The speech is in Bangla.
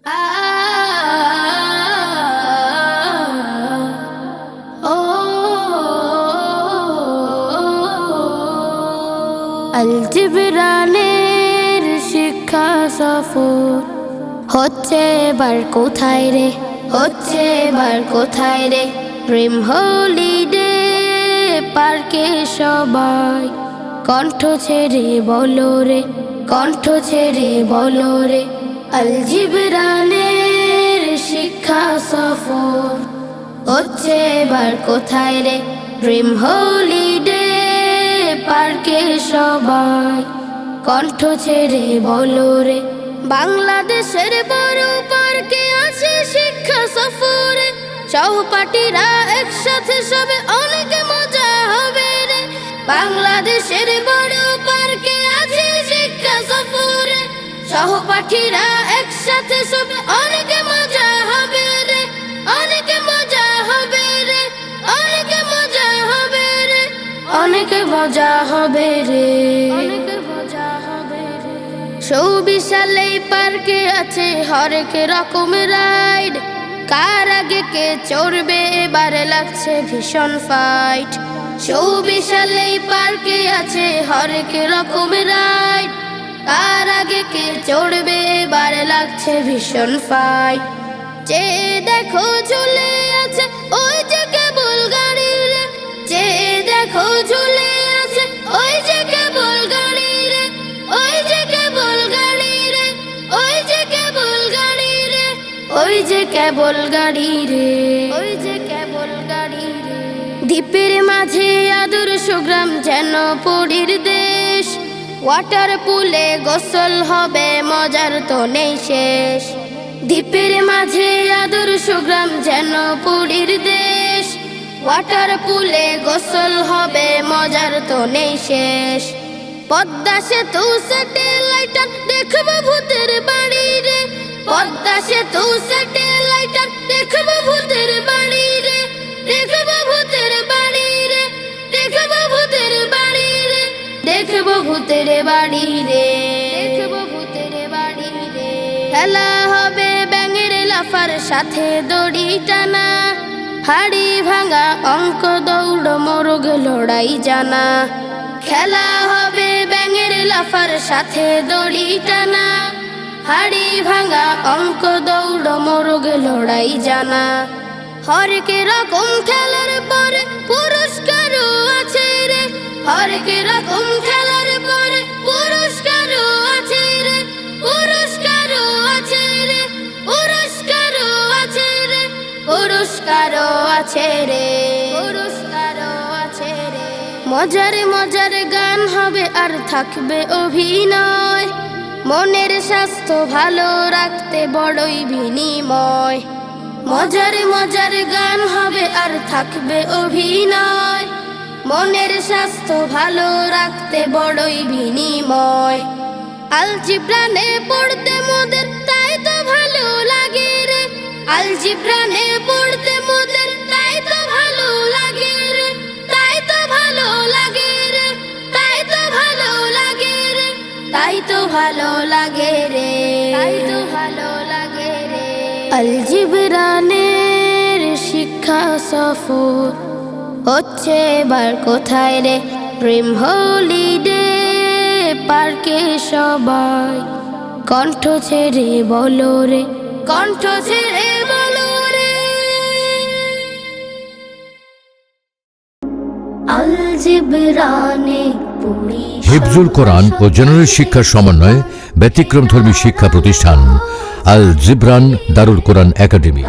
আল জিবরানের শিক্ষা সফর হচ্ছে এবার কোথায় রে, হচ্ছে এবার কোথায় রে? ড্রিম হলিডে পার্কে সবাই কণ্ঠ ছেড়ে বলো রে, কণ্ঠ ছেড়ে বলো রে। আল জিবরানের শিক্ষা সফর হচ্ছে এবার কোথায় রে? ড্রিম হলিডে পার্কে সবাই কণ্ঠ ছেড়ে বলো রে। বাংলাদেশের বড় পার্কে আছে শিক্ষা সফরে, সহপাঠীরা একসাথে সবে অনেক মজা হবে রে। বাংলাদেশের বড় পার্কে আছে শিক্ষা সফরে, সহপাঠীরা একসাথে সবে অনেক মজা হবে রে, অনেক মজা হবে রে, অনেক মজা হবে রে, অনেক মজা হবে রে, অনেক মজা হবে রে। সুবিশাল এই পার্কে আছে হরেক রকম রাইড, কার আগে কে চড়বে এবারে লাগছে ভীষণ ফাইট। সুবিশাল এই পার্কে আছে হরেক রকম রাইড, কার আগে কে চড়বে এবারে লাগছে ভীষণ ফাইট। যে দেখো ঝুলে আছে ওই যে কেবল গাড়ি রে, যে দেখো ঝুলে আছে ওই যে কেবল গাড়ি রে, ওই যে কেবল গাড়ি রে, ওই যে কেবল গাড়ি রে, ওই যে কেবল গাড়ি রে, ওই যে কেবল গাড়ি রে। দ্বীপের মাঝে আদর্শ গ্রাম যেন পুরীর দেশ, ওয়াটার পুলে গোসল হবে মজার তো নেই শেষ। দ্বীপের মাঝে আদর্শ গ্রাম যেন পুরীর দেশ, ওয়াটার পুলে গোসল হবে মজার তো নেই শেষ। পদ্মা সেতু স্যাটেলাইট দেখবো ভূতের বাড়ি রে, পদ্মা সেতু স্যাটেলাইট দেখবো ভূতের বাড়ি রে, দেখবো ভূতের বাড়ি রে, দেখবো ভূতের বাড়ি রে, দেখবো ভূতের বাড়ি রে, দেখবো ভূতের বাড়ি রে। খেলা হবে ব্যাঙের লাফার সাথে দড়ি টানা, হাড়ি ভাঙা অঙ্ক দৌড় মোরগ লড়াই জানা। খেলা হবে ব্যাঙের লাফার সাথে দড়ি টানা, হাড়ি ভাঙা অঙ্ক দৌড় মোরগ লড়াই জানা। হরেক রকম খেলার পরে পুরস্কারও আছে রে, হরেক রকম খেলার পরে পুরস্কারও আছে রে, পুরস্কারও আছে রে, পুরস্কারও আছে রে, পুরস্কারও আছে রে, পুরস্কারও আছে রে। মজার মজার গান হবে আর থাকবে অভিনয়, মনের স্বাস্থ্য ভালো রাখতে বড়ই বিনিময়। মজার মজার গান হবে আর থাকবে অভিনয়, মনের স্বাস্থ্য ভালো রাখতে বড়ই বিনিময়। আল জিবরানে পড়তে মোদের তাই তো ভালো লাগে রে, আল জিবরানে পড়তে মোদের তাই তো ভালো লাগে রে, তাই তো ভালো লাগে রে, তাই তো ভালো লাগে রে, তাই তো ভালো লাগে রে, তাই তো ভালো লাগে রে। আল জিবরানের শিক্ষা সফর হচ্ছে এবার কোথায় রে? ড্রিম হলিডে পার্কে সবাই কণ্ঠ ছেড়ে বলো রে, কণ্ঠ ছেড়ে বলো রে। আল জিবরানে পড়ি। হিফজুল কোরআন ও জেনারেল শিক্ষার সমন্বয়ে ব্যতিক্রমধর্মী শিক্ষা প্রতিষ্ঠান আল জিবরান দারুল কোরআন একাডেমি।